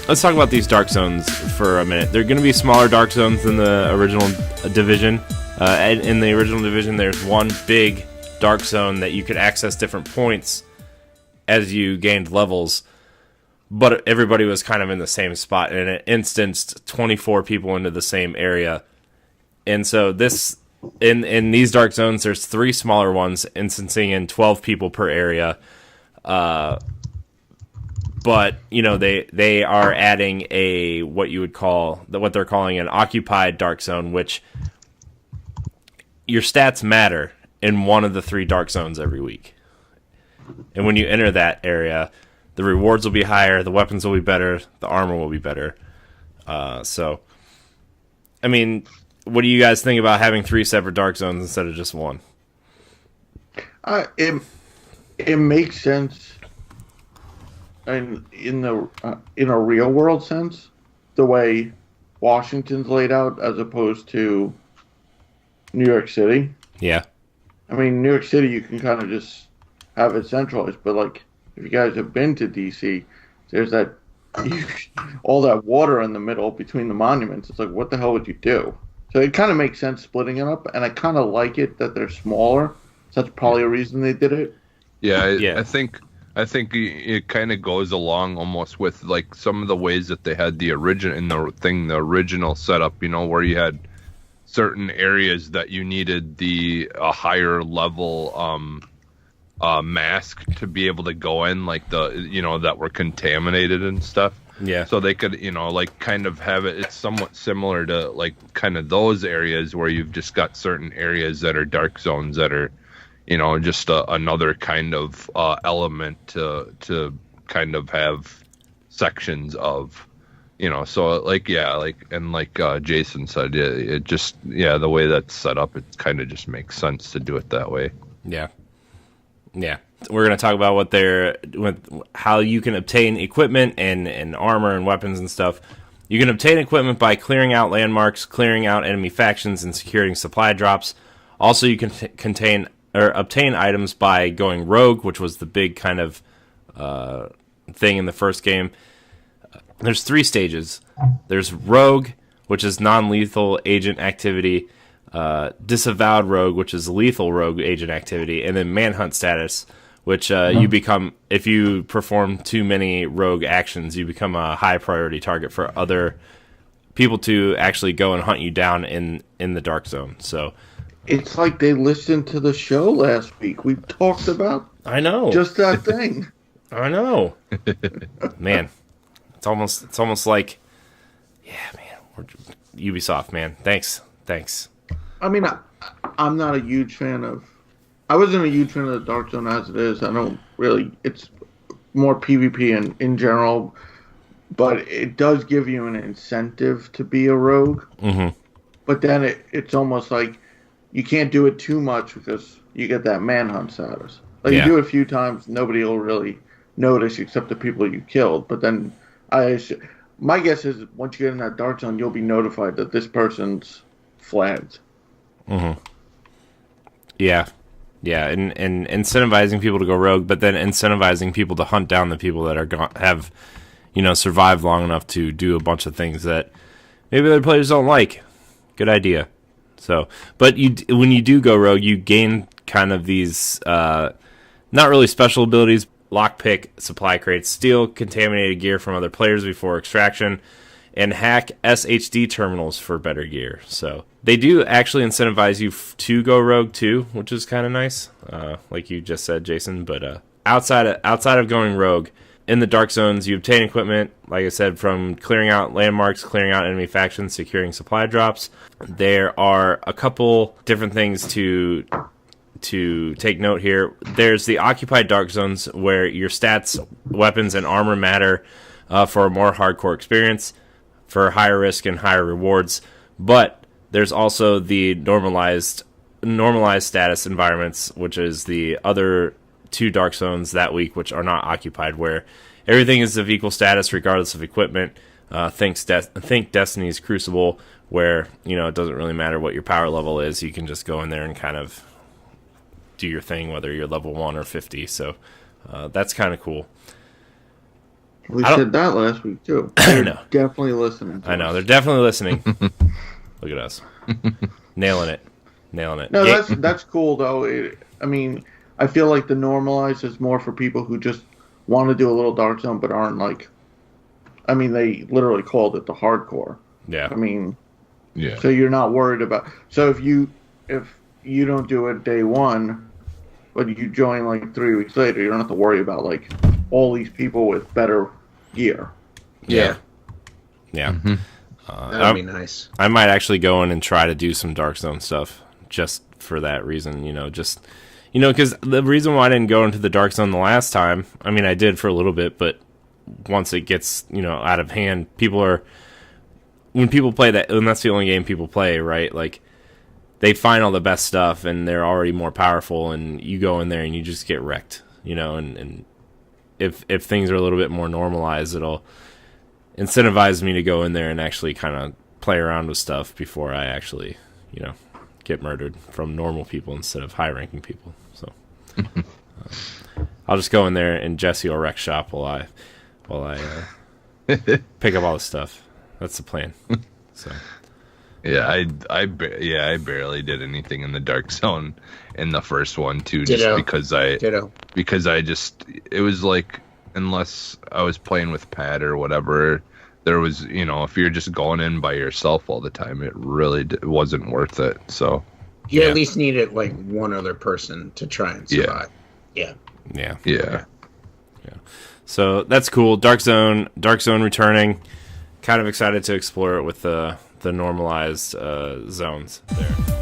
let's talk about these dark zones for a minute. They're going to be smaller dark zones than the original division. In the original division, there's one big dark zone that you could access different points as you gained levels, but everybody was kind of in the same spot, and it instanced 24 people into the same area. And so this, in these dark zones, there's 3 smaller ones instancing in 12 people per area. But they are adding a what they're calling an occupied dark zone, which your stats matter in one of the 3 dark zones every week. And when you enter that area, the rewards will be higher, the weapons will be better, the armor will be better. So, I mean, what do you guys think about having 3 separate dark zones instead of just one? It makes sense. And in a real world sense, the way Washington's laid out as opposed to New York City. Yeah. I mean, New York City, you can kind of just have it centralized, but like if you guys have been to DC, there's that all that water in the middle between the monuments. It's like, what the hell would you do? So it kind of makes sense splitting it up, and I kind of like it that they're smaller. So that's probably a reason they did it. Yeah. I think it kind of goes along almost with like some of the ways that they had the original setup, where you had certain areas that you needed a higher level mask to be able to go in, like that were contaminated and stuff. Yeah. So they could, like kind of have it. It's somewhat similar to like kind of those areas where you've just got certain areas that are dark zones that are, just another kind of element to kind of have sections of, so like, Jason said, it just, the way that's set up, it kind of just makes sense to do it that way. Yeah. Yeah. We're going to talk about how you can obtain equipment and armor and weapons and stuff. You can obtain equipment by clearing out landmarks, clearing out enemy factions, and securing supply drops. Also, you can obtain items by going rogue, which was the big kind of thing in the first game. There's 3 stages. There's rogue, which is non-lethal agent activity, disavowed rogue, which is lethal rogue agent activity, and then manhunt status, which you become, if you perform too many rogue actions, you become a high priority target for other people to actually go and hunt you down in the dark zone. So it's like they listened to the show last week. We talked about I know just that thing. I know. Man, it's almost like, yeah, man, we're Ubisoft, man. Thanks. I mean, I'm not a huge fan of. I wasn't a huge fan of the Dark Zone as it is. I don't really. It's more PvP in general, but it does give you an incentive to be a rogue. Mm-hmm. But then it's almost like you can't do it too much because you get that manhunt status. Like you do it a few times, nobody will really notice except the people you killed. But then my guess is once you get in that dark zone, you'll be notified that this person's flagged. Mm-hmm. Yeah, and incentivizing people to go rogue, but then incentivizing people to hunt down the people that have survived long enough to do a bunch of things that maybe other players don't like. Good idea. So, but when you do go rogue, you gain kind of these not really special abilities: lockpick, supply crates, steal contaminated gear from other players before extraction, and hack SHD terminals for better gear. So they do actually incentivize you to go rogue too, which is kind of nice, like you just said, Jason. But outside of going rogue, in the dark zones, you obtain equipment, like I said, from clearing out landmarks, clearing out enemy factions, securing supply drops. There are a couple different things to take note here. There's the occupied dark zones where your stats, weapons, and armor matter for a more hardcore experience, for higher risk and higher rewards. But there's also the normalized status environments, which is the other 2 dark zones that week, which are not occupied, where everything is of equal status regardless of equipment. Think Destiny's Crucible, where it doesn't really matter what your power level is. You can just go in there and kind of do your thing, whether you're level 1 or 50. So that's kind of cool. We I don't- said that last week too. I They're know. definitely listening. To I know us. they're definitely listening. Look at us, nailing it. No, that's cool though. I mean, I feel like the normalized is more for people who just want to do a little Dark Zone but aren't like. I mean, they literally called it the hardcore. Yeah. I mean, Yeah. so you're not worried about. So if you don't do it day one, but you join like 3 weeks later, you don't have to worry about like all these people with better gear. Yeah. That'd be nice. I might actually go in and try to do some Dark Zone stuff just for that reason, because the reason why I didn't go into the Dark Zone the last time, I mean, I did for a little bit, but once it gets, out of hand, when people play that, and that's the only game people play, right? Like, they find all the best stuff and they're already more powerful, and you go in there and you just get wrecked, and if things are a little bit more normalized, it'll incentivize me to go in there and actually kind of play around with stuff before I actually, get murdered from normal people instead of high-ranking people. So I'll just go in there and Jesse will wreck shop while I pick up all the stuff. That's the plan. So Yeah, I barely did anything in the Dark Zone in the first one too, Ditto. because I just it was like, unless I was playing with Pat or whatever, there was, if you're just going in by yourself all the time, it really wasn't worth it. So You at least needed like one other person to try and survive. Yeah. Yeah. So that's cool. Dark Zone returning. Kind of excited to explore it with the normalized zones there.